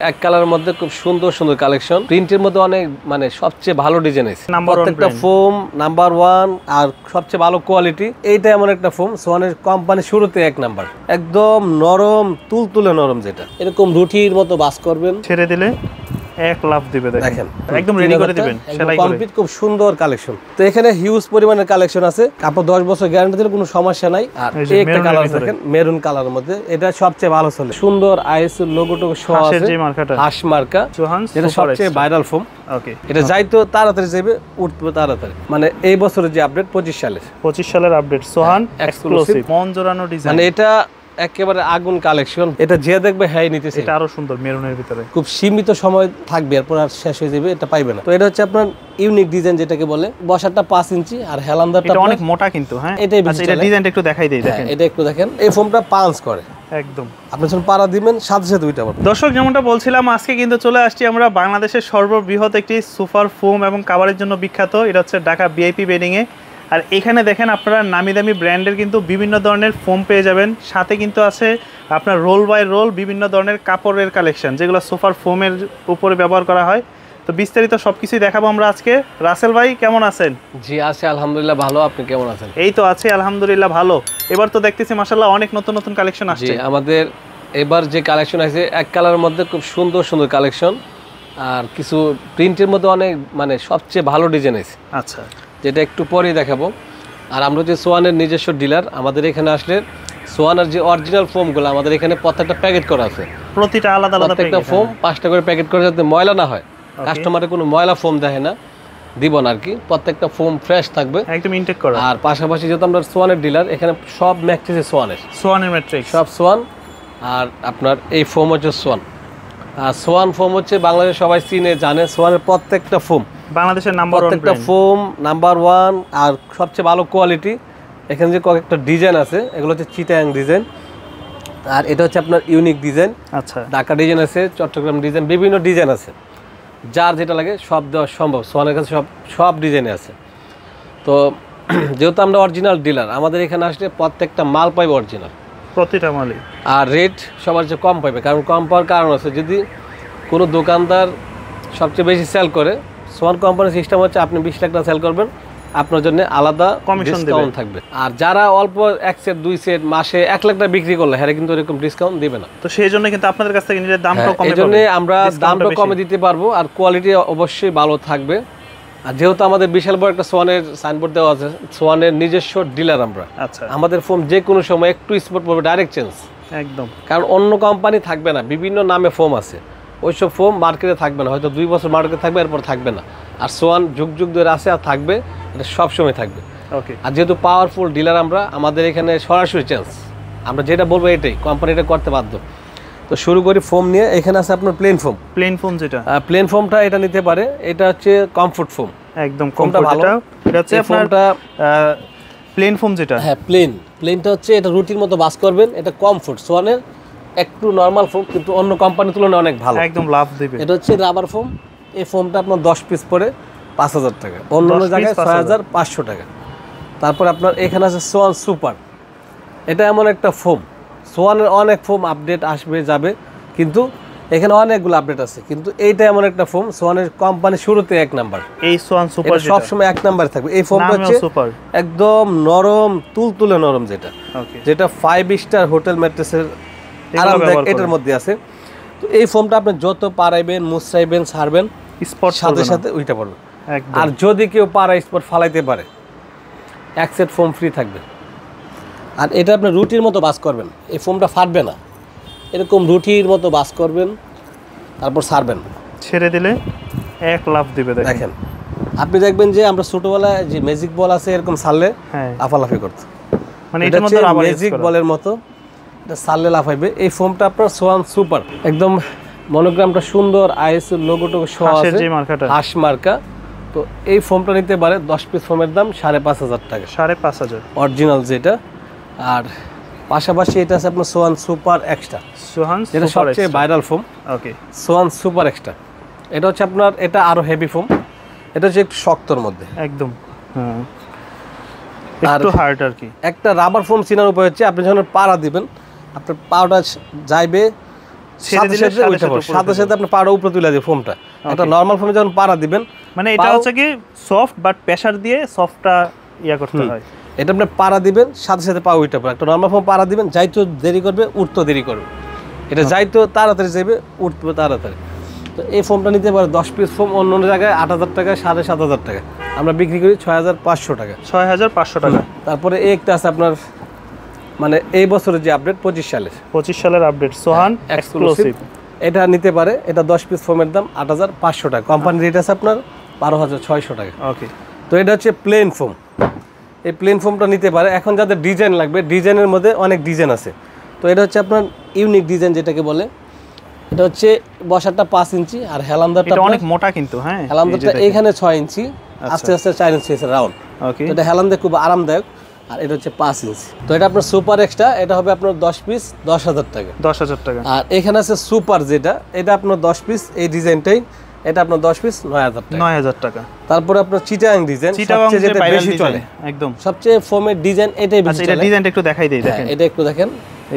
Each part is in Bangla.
এক কালারের মধ্যে খুব সুন্দর সুন্দর কালেকশন, প্রিন্টের মধ্যে অনেক মানে সবচেয়ে ভালো ডিজাইন আছে। প্রত্যেকটা ফোম নাম্বার 1 আর সবচেয়ে ভালো কোয়ালিটি। এইটা এমন একটা ফোম সোয়ানের কোম্পানি শুরুতে এক নাম্বার, একদম নরম তুলতুলে নরম, যেটা এরকম রুটির মতো বাস করবেন, ছেড়ে দিলে এক লাফ দিবে। দেখেন একদম রেডি করে দিবেন, সেলাই করে কমপ্লিট। খুব সুন্দর কালেকশন। তো এখানে হিউজ পরিমাণের কালেকশন আছে, কাপড় 10 বছর গ্যারান্টি দিলে কোনো সমস্যা নাই। আর এই একটা কালার দেখেন মেরুন কালারের মধ্যে, এটা সবচেয়ে ভালো চলে। সুন্দর আইএসও লোগোটো সহ আছে, যে মার্কাটা হাঁস মার্কা, এটা সবচেয়ে ভাইরাল ফোম। ওকে, এটা যাইতো তাড়াতাড়ি যাবে, উঠবে তাড়াতাড়ি। মানে এই বছরের যে আপডেট 25 সালের আপডেট সোহান এক্সক্লুসিভ মন জোড়ানো ডিজাইন। মানে এটা একেবারে আগুন কালেকশন, এটা যে দেখবে হ্যাঁ নিতেছে। এটা আরো সুন্দর মেরুনের ভিতরে, খুব সীমিত সময় থাকবে, এরপর আর শেষ হয়ে যাবে, এটা পাইবে না। তো এটা হচ্ছে আপনার ইউনিক ডিজাইন, যেটাকে বলে বসারটা 5 ইঞ্চি আর হেলান্দারটা এটা অনেক মোটা কিন্তু। হ্যাঁ, এটাই আচ্ছা, এটা ডিজাইনটা একটু দেখাই দেই। দেখেন এটা একটু দেখেন, এই ফোমটা পাঞ্চ করে একদম। আপনি যখন পাড়া দিবেন সাথে সাথে উইটা পাবেন। দর্শক, যেমনটা বলছিলাম, আজকে কিন্তু চলে আসছি আমরা বাংলাদেশের সর্ববৃহৎ একটি সুপার ফোম এবং কাভারের জন্য বিখ্যাত। এটা হচ্ছে ঢাকা ভিআইপি বেডিং এ। আর এখানে দেখেন আপনারা নামি দামি ব্র্যান্ডের কিন্তু বিভিন্ন ধরনের ফোম পেয়ে যাবেন, সাথে কিন্তু আছে আপনার রোল বাই রোল বিভিন্ন ধরনের কাপড়ের কালেকশন, যেগুলো সুপার ফোমের উপরে ব্যবহার করা হয়। তো বিস্তারিত সবকিছুই দেখাবো আমরা আজকে। রাসেল ভাই কেমন আছেন? জি আছি আলহামদুলিল্লাহ ভালো, আপনি কেমন আছেন? এই তো আছি আলহামদুলিল্লাহ ভালো। এবার তো দেখতেছি মাশাআল্লাহ অনেক নতুন নতুন কালেকশন আসছে। জি, আমাদের এবার যে কালেকশন আছে এক কালারের মধ্যে খুব সুন্দর সুন্দর কালেকশন, আর কিছু প্রিন্টের মধ্যে অনেক মানে সবচেয়ে ভালো ডিজাইন আছে। আচ্ছা, যেটা একটু পরেই দেখাবো। আর আমরা যে সোয়ানের নিজস্ব ডিলার, আমাদের এখানে আসলে সোয়ানের যে অরিজিনাল ফোমগুলো আমাদের এখানে প্রত্যেকটা প্যাকেট করা আছে, প্রতিটা আলাদা আলাদা প্রত্যেকটা ফোম 5টা করে প্যাকেট করে, যাতে ময়লা না হয়, কাস্টমারের কোনো ময়লা ফোম দেখে না দিব না আর কি। প্রত্যেকটা ফোম ফ্রেশ থাকবে, একদম ইনটেক করা। আর পাশাপাশি যেহেতু আমরা সোয়ানের ডিলার, এখানে সব ম্যাট্রিক্স সোয়ানের ম্যাট্রিক্স সব সোয়ান। আর আপনার এই ফোম হচ্ছে সোয়ান, আর সোয়ান ফোম হচ্ছে বাংলাদেশ সবাই চিনে জানে। সোয়ানের প্রত্যেকটা ফোম বাংলাদেশের নাম্বার 1, প্রত্যেকটা ফোম নাম্বার 1 আর সবচেয়ে ভালো কোয়ালিটি। এখানে যে কয়েকটা ডিজাইন আছে, এগুলো হচ্ছে চিটাং ডিজাইন, আর এটা হচ্ছে আপনার ইউনিক ডিজাইন। আচ্ছা, ঢাকা ডিজাইন আছে, চট্টগ্রাম ডিজাইন, বিভিন্ন ডিজাইন আছে, যার যেটা লাগে সব দেওয়া সম্ভব। সোয়ানের কাছে সব ডিজাইনে আছে। তো যেহেতু আমরা অরিজিনাল ডিলার, আমাদের এখানে আসলে প্রত্যেকটা মাল পাইবে অরিজিনাল, প্রতিটা মালই। আর রেট সবার চেয়ে কম পাইবে, কারণ কম পাওয়ার কারণ আছে, যদি কোনো দোকানদার সবচেয়ে বেশি সেল করে, সোয়ান কোম্পানির সিস্টেম হচ্ছে আপনি 20 লাখ টাকা সেল করবেন, আপনার জন্য আলাদা কমিশন থাকবে। আর যারা অল্প 1 সেট 2 সেট মাসে 1 লাখ টাকা বিক্রি করলে হ্যাঁ কিন্তু এরকম ডিসকাউন্ট দিবে না। তো সেই জন্য কিন্তু আপনাদের কাছ থেকে নিলে দামটা কমে, এই জন্য আমরা দামটা কমে দিতে পারবো, আর কোয়ালিটি অবশ্যই ভালো থাকবে। আর যেহেতু আমাদের বিশাল বড় একটা সোয়ানের সাইনবোর্ড দেওয়া আছে, সোয়ানের নিজস্ব ডিলার আমরা। আচ্ছা, আমাদের ফোম যে কোনো সময় একটু স্পট পড়বে ডাইরেক্ট চেঞ্জ একদম, কারণ অন্য কোম্পানি থাকবে না, বিভিন্ন নামে ফোম আছে, ওইসব ফোম মার্কেটে থাকবে না, হয়তো 2 বছর মার্কেটে থাকবে, এরপর থাকবে না। আর সোয়ান যুগ যুগ ধরে আছে আর থাকবে, এটা সবসময় থাকবে। ওকে, আর যেহেতু পাওয়ারফুল ডিলার আমরা, আমাদের এখানে সরাসরি চেঞ্জ, আমরা যেটা বলবো এটাই কোম্পানি এটা করতে বাধ্য। তো শুরু করি ফোম নিয়ে। এখানে আছে আপনার প্লেন ফোম, যেটা প্লেন ফোমটা এটা নিতে পারে, এটা হচ্ছে কমফোর্ট ফোম, একদম কমফোর্ট। এটা হচ্ছে ফোমটা প্লেন ফোম, যেটা হ্যাঁ প্লেনটা হচ্ছে এটা রুটির মতো বাস করবেন, এটা কমফোর্ট। সোয়ানের একটু নরমাল ফোম, কিন্তু অন্য কোম্পানির তুলনায় অনেক ভালো, একদম লাভ দিবে। এটা হচ্ছে রাবার ফোম। এই ফোমটা আপনার 10 পিস পরে 5000 টাকা, অন্য জায়গায় 6500 টাকা। তারপর আপনার এখানে আছে সোয়ান সুপার, এটা এমন একটা ফোম, সোয়ানের অনেক ফোম আপডেট আসবে যাবে, কিন্তু এখানে অনেকগুলো আপডেট আছে, কিন্তু এইটা এমন একটা ফোম সোয়ানের কোম্পানি শুরুতে এক নাম্বার। এই সোয়ান সুপার সবসময় এক নাম্বার থাকবে। এই ফোমটা হচ্ছে একদম নরম তুলতুলে নরম, যেটা 5 স্টার হোটেল ম্যাট্রেসের আরামদায়ক এটার মধ্যে আছে। তো এই ফোমটা আপনি যত পারাইবেন, মুছরাইবেন, ছাড়বেন, স্পট সাথে সাথে উইটা পড়বে। আর যদি কেউ পারা স্পট ফালাইতে পারে, 1 সেট ফোম ফ্রি থাকবে। আর এটা আপনি রুটির মতো বাস করবেন, এই ফোমটা ফাটবে না, এরকম রুটির মতো বাস করবেন, তারপর ছাড়বেন, ছেড়ে দিলে এক লাফ দিবে। দেখেন আপনি দেখবেন যে আমরা ছোটবেলায় যে ম্যাজিক বল আছে, এরকম ছাড়লে লাফালাফি করতো, মানে এটা হচ্ছে ম্যাজিক বলের মতো, এটা ছাড়লে লাফাইবে। এই ফোমটা আপনার সোয়ান সুপার, একদম মনোগ্রামটা সুন্দর, আইএসও লোগোটো সহ আছে, যে মার্কাটা হাঁস মার্কা। তো এই ফোমটা নিতে পারে 10 পিস ফোমের দাম 5500 টাকা, 5500 অরিজিনাল যেটা। আর পাশাপাশি এটা আছে আপনার সোয়ান সুপার এক্সট্রা, এটা সবচেয়ে ভাইরাল ফোম। ওকে, সোয়ান সুপার এক্সট্রা, এটা হচ্ছে আপনার, এটা আরো হেভি ফোম, এটা হচ্ছে একটু শক্তর মধ্যে একদম, হ্যাঁ একটু হার্ড আর কি। একটা রাবার ফোম চিনার উপায় হচ্ছে, আপনি যখন পাড়া দিবেন, আপনার পাউডার যাইবে, সাথে সাথে আপনি পাড়া উপরে তুলে দিবেন ফোমটা। একটা নরমাল ফোমে যখন পাড়া দিবেন, মানে এটা হচ্ছে কি সফট বাট প্রেসার দিয়ে সফটটা ইয়া করতে হয়। এটা আপনি পাড়া দিবেন সাথে সাথে পা উঠে পড়ে। একটা নরমাল ফোম পাড়া দিবেন, যাইতো দেরি করবে, উঠতো দেরি করবে। এটা যাইতো তাড়াতাড়ি যাবে, উঠবে তাড়াতাড়ি। তো এই ফোমটা নিতে পারে 10 পিস ফোম অন্য জায়গায় 8,000 টাকা, 7,500 টাকা, আমরা বিক্রি করি 6,500 টাকা। 6,500 টাকা। তারপরে একটা আছে আপনার, মানে এই বছরের যে আপডেট 25 সালের আপডেট সোহান এক্সক্লুসিভ, এটা নিতে পারে। এটা 10 পিস ফোমের দাম 8,500 টাকা। কোম্পানি রেট আছে আপনার 12,600 টাকা। ওকে। তো এটা হচ্ছে প্লেন ফোম। এই প্লেন ফোমটা নিতে পারে। এখন যাদের ডিজাইন লাগবে, ডিজাইনের মধ্যে অনেক ডিজাইন আছে। তো এটা হচ্ছে আপনার ইউনিক ডিজাইন যেটাকে বলে। এটা হচ্ছে বসারটা 5 ইঞ্চি আর হেলামদারটা অনেক মোটা কিন্তু। হ্যাঁ, হেলামদারটা এখানে 6 ইঞ্চি, আস্তে আস্তে 4 ইঞ্চি আছে রাউন্ড। ওকে। এটা হেলামদা খুব আরামদায়ক। আর এটা হচ্ছে 5 ইঞ্চি। তো এটা আপনার সুপার এক্সট্রা, এটা হবে আপনার 10 পিস 10,000 টাকা। 10,000 টাকা। আর এখানে আছে সুপার, যেটা এটা আপনার 10 পিস, এই ডিজাইনটাই, এটা আপনার 10 পিস 9,000 টাকা। 9,000 টাকা। তারপরে আপনার চিটাগাং ডিজাইন, সবচেয়ে যেটা বেশি চলে একদম, সবচেয়ে ফোমের ডিজাইন এটাই বেশি চলে। এটা ডিজাইনটা একটু দেখাই দেই। দেখেন এটা একটু দেখেন।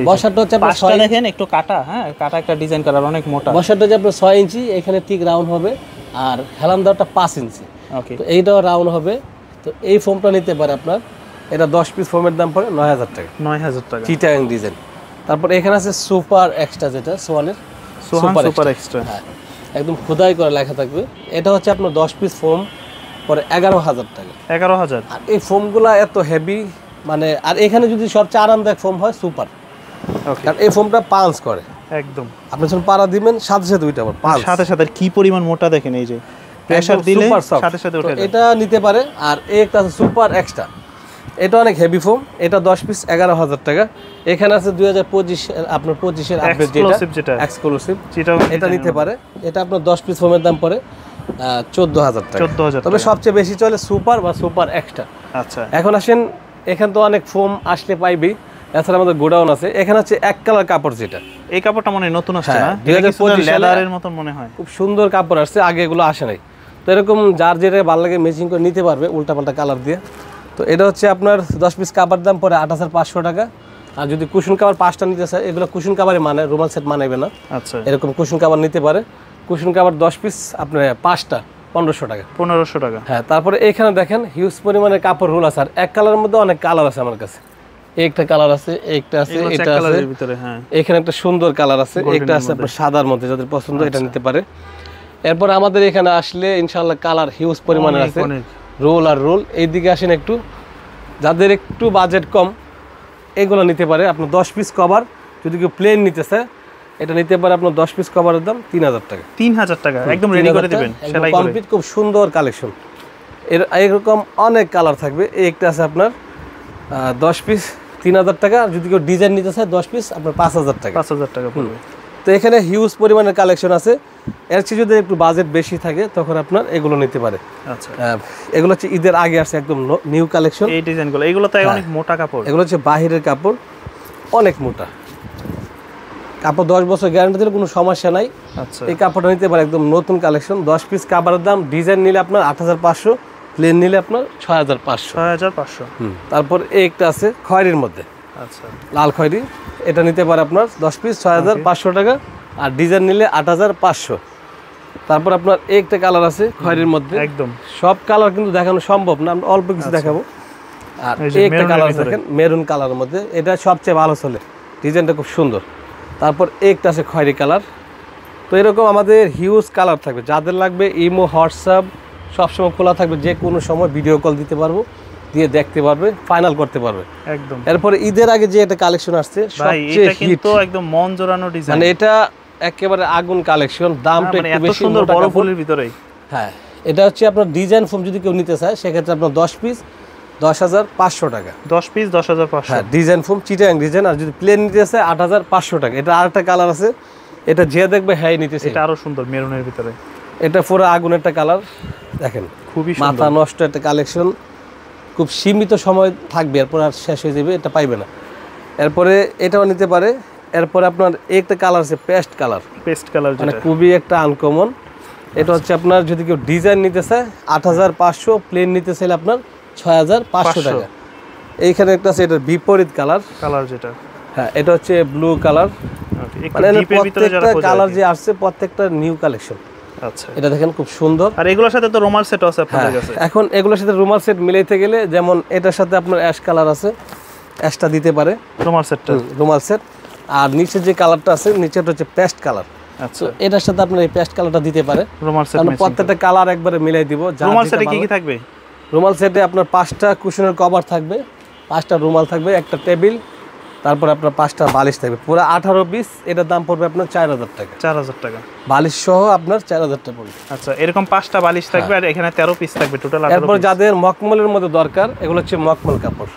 বসারটা হচ্ছে আপনার 6 দেখেন, একটু কাটা। হ্যাঁ, কাটা একটা ডিজাইন করার অনেক মোটা। বসারটা হচ্ছে আপনার 6 ইঞ্চি, এখানে ঠিক রাউন্ড হবে। আর হেলামদারটা 5 ইঞ্চি। ওকে। তো এইটাও রাউন্ড হবে। তো এই ফোমটা নিতে পারে আপনার, এটা 10 পিস ফোমের দাম পড়ে 9,000 টাকা। 9,000 টাকা। চিটাগাং ডিজাইন। তারপর এখানে আছে সুপার এক্সট্রা, যেটা সোয়ানের সুপার এক্সট্রা। হ্যাঁ, একদম খোদাই করে লেখা থাকবে। এটা হচ্ছে আপনার 10 পিস ফোম পরে 11,000 টাকা। 11,000। আর এই ফোমগুলা এত হেভি, মানে আর এখানে যদি সবচেয়ে আরামদায়ক ফোম হয় সুপার। ওকে। কারণ এই ফোমটা পাঞ্চ করে একদম। আপনি যখন পাড়া দিবেন সাথে সাথে উঠে আবার পাঞ্চ, সাথে সাথে কি পরিমাণ মোটা দেখেন, এই যে প্রেসার দিলে সাথে সাথে উঠে যায়। এটা নিতে পারে। আর একটা আছে সুপার এক্সট্রা, এটা অনেক হেভি ফোম। এটা 10 পিস 11,000 টাকা। এখানে আছে 2025 আপনার 25 এর আপডেট, যেটা এক্সক্লুসিভ, এটা নিতে পারে। এটা আপনার 10 পিস ফোমের দাম পড়ে 14,000 টাকা। 14,000। তবে সবচেয়ে বেশি চলে সুপার বা সুপার এক্সট্রা। আচ্ছা। এখন আসেন, এখানে তো অনেক ফোম আসলে পাইবি। এছাড়া আমাদের গোডাউন আছে। এখানে হচ্ছে এক কালার কাপড়, যেটা এই কাপড়টা মনে নতুন আসছে না, 2025 লেদারের মতন মনে হয়। খুব সুন্দর কাপড় আসছে, আগে এগুলো আসে নাই। তো এরকম যার যেটা ভালো লাগে ম্যাচিং করে নিতে পারবে উল্টাপাল্টা কালার দিয়ে। তো এটা হচ্ছে আপনার 10 পিস কাপড় দাম পড়ে 8,500 টাকা। আর যদি কুশন কাভার 5টা নিতে চায়, এগুলো কুশন কাভারে মানে, রুমাল সেট মানাবে না। আচ্ছা। এরকম কুশন কাভার নিতে পারে। কুশন কাভার 10 পিস আপনার 5টা 1,500 টাকা। 1,500 টাকা। হ্যাঁ। তারপরে এখানে দেখেন হিউজ পরিমাণে কাপড় রোল আছে। আর এক কালারের মধ্যে অনেক কালার আছে আমার কাছে। একটা কালার আছে, একটা আছে, এটা আছে, এখানে একটা সুন্দর কালার আছে, একটা আছে আপনার সাদার মধ্যে, যাদের পছন্দ এটা নিতে পারে। এরপর আমাদের এখানে আসলে ইনশাআল্লাহ কালার হিউজ পরিমাণে আছে, রোল আর রোল। এইদিকে আসেন একটু, যাদের একটু বাজেট কম এগুলো নিতে পারে। আপনার 10 পিস কভার যদি কেউ প্লেন নিতে চায়, এটা নিতে পারে আপনার 10 পিস কভারের দাম 3,000 টাকা। 3,000 টাকা একদম রেডি করে দিবেন, সেলাই করে কমপ্লিট। খুব সুন্দর কালেকশন। এরকম অনেক কালার থাকবে। এই একটা আছে আপনার 10 পিস 3,000 টাকা। আর যদি কেউ ডিজাইন নিতে চায় 10 পিস আপনার 5,000 টাকা। 5,000 টাকা পড়বে। তো এখানে হিউজ পরিমাণের কালেকশন আছে। এর চেয়ে যদি একটু বাজেট বেশি থাকে তখন আপনার এগুলো নিতে পারে। আচ্ছা। এগুলো হচ্ছে ঈদের আগে আসছে, একদম নিউ কালেকশন। এই ডিজাইনগুলো, এগুলো তো অনেক মোটা কাপড়। এগুলো হচ্ছে বাহিরের কাপড়, অনেক মোটা কাপড়। 10 বছর গ্যারান্টি দিলে কোনো সমস্যা নাই। আচ্ছা। এই কাপড়টা নিতে পারে, একদম নতুন কালেকশন। 10 পিস কাপড়ের দাম, ডিজাইন নিলে আপনার 8,500, প্লেন নিলে আপনার 6,500। 6,500। তারপর একটা আছে খয়েরির মধ্যে, আচ্ছা, লাল খয়েরি। এটা নিতে পারে আপনার 10 পিস 6,500 টাকা। আর ডিজাইন নিলে 8,500। তারপর আপনার একটা কালার আছে খয়েরির মধ্যে, একদম সব কালার কিন্তু দেখানো সম্ভব না, আমরা অল্প কিছু দেখাবো। আর একটা কালার দেখেন মেরুন কালারের মধ্যে, এটা সবচেয়ে ভালো চলে, ডিজাইনটা খুব সুন্দর। তারপর একটা আছে খয়েরি কালার। তো এরকম আমাদের হিউজ কালার থাকবে। যাদের লাগবে ইমো হোয়াটসঅ্যাপ সবসময় খোলা থাকবে, যে কোনো সময় ভিডিও কল দিতে পারবো, দিয়ে দেখতে পারবে, ফাইনাল করতে পারবে একদম। এরপরে ঈদের আগে যে একটা কালেকশন আসছে সবচেয়ে হিট, একদম মন জোড়ানো ডিজাইন, মানে এটা একেবারে আগুন কালেকশন। দামটা একটু বেশি, সুন্দর বড় ফুলের ভিতরে। হ্যাঁ, এটা হচ্ছে আপনার ডিজাইন ফোম যদি কেউ নিতে চায় সেক্ষেত্রে আপনার 10 পিস 10,500 টাকা। 10 পিস 10,500। হ্যাঁ, ডিজাইন ফোম চিটাং ডিজাইন। আর যদি প্লেন নিতে চায় 8,500 টাকা। এটা আরেকটা কালার আছে, এটা যে দেখবে হ্যাঁ নিতেছে, এটা আরো সুন্দর মেরুনের ভিতরে। এটা পুরো আগুন একটা কালার, দেখেন খুবই মাথা নষ্ট একটা কালেকশন। খুব সীমিত সময় থাকবে, এরপর আর শেষ হয়ে যাবে, এটা পাইবে না। এরপরে এটাও নিতে পারে। এরপরে আপনার একটা কালার আছে পেস্ট কালার, মানে খুবই একটা আনকমন। এটা হচ্ছে আপনার যদি কেউ ডিজাইন নিতে চায় 8,500, প্লেন নিতে চাইলে আপনার 6,500 টাকা। এইখানে একটা আছে, এটার বিপরীত কালার, যেটা হ্যাঁ এটা হচ্ছে ব্লু কালার, মানে প্রত্যেকটা কালার যে আসছে প্রত্যেকটা নিউ কালেকশন। আচ্ছা এটা দেখেন খুব সুন্দর। আর এগুলোর সাথে তো রুমাল সেট আছে আপনাদের কাছে? এখন এগুলোর সাথে রুমাল সেট মিলাইতে গেলে যেমন এটার সাথে আপনার অ্যাশ কালার আছে, অ্যাশটা দিতে পারে রুমাল সেটটা, রুমাল সেট। আর নিচে যে কালারটা আছে নিচেটা হচ্ছে পেস্ট কালার। আচ্ছা এটার সাথে আপনার এই পেস্ট কালারটা দিতে পারে রুমাল সেট। প্রত্যেকটা কালার একবারে মিলাই দিব। রুমাল সেটে কি কি থাকবে? রুমাল সেটে আপনার 5টা কুশনের কভার থাকবে, 5টা রুমাল থাকবে, একটা টেবিল, তারপর আপনার 5টা বালিশ থাকবে, পুরো 18 পিস। এটার দাম পড়বে আপনার 4000 টাকা। 4000 টাকা বালিশ সহ আপনার 4000 টাকা পড়বে। আচ্ছা এরকম 5টা বালিশ থাকবে আর এখানে 13 পিস থাকবে টোটাল। এরপর যাদের মখমলের মধ্যে দরকার, এগুলো হচ্ছে মখমল কাপড়,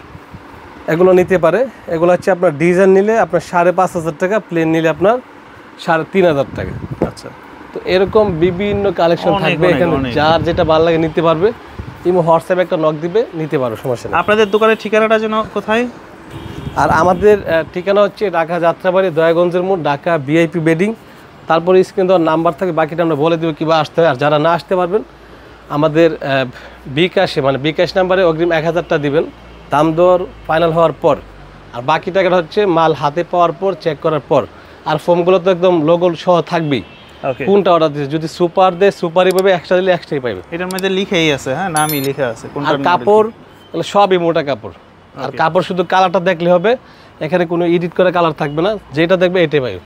এগুলো নিতে পারে। এগুলো হচ্ছে আপনার ডিজাইন নিলে আপনার 5500 টাকা, প্লেন নিলে আপনার 3500 টাকা। আচ্ছা তো এরকম বিভিন্ন কালেকশন থাকবে এখানে, যার যেটা ভালো লাগে নিতে পারবে। ইমো হোয়াটসঅ্যাপে একটা নক দিবে, নিতে পারো, সমস্যা নেই। আপনাদের দোকানের ঠিকানাটা যেন কোথায়? আর আমাদের ঠিকানা হচ্ছে ঢাকা যাত্রাবাড়ি, দয়াগঞ্জের মোড়, ঢাকা ভিআইপি বেডিং। তারপরে স্ক্রিনে দেওয়ার নাম্বার থাকে, বাকিটা আমরা বলে দেবো কীভাবে আসতে হয়। আর যারা না আসতে পারবেন আমাদের বিকাশে, মানে বিকাশ নাম্বারে অগ্রিম 1000 টাকা দিবেন, দাম দর ফাইনাল হওয়ার পর। আর বাকি টাকাটা হচ্ছে মাল হাতে পাওয়ার পর, চেক করার পর। আর ফোমগুলো তো একদম লোগো সহ থাকবেই, কোনটা অর্ডার দিচ্ছে। যদি সুপার দেয় সুপারই পাবে, এক্সট্রা দিলে এক্সট্রাই পাবে। এটার মধ্যে লিখেই আছে, হ্যাঁ নামই লেখা আছে। আর কাপড় সবই মোটা কাপড়। আর কাপড় শুধু কালারটা দেখলে হবে, এখানে কোনো এডিট করে কালার থাকবে না, যেটা দেখবে এটাই পাবে।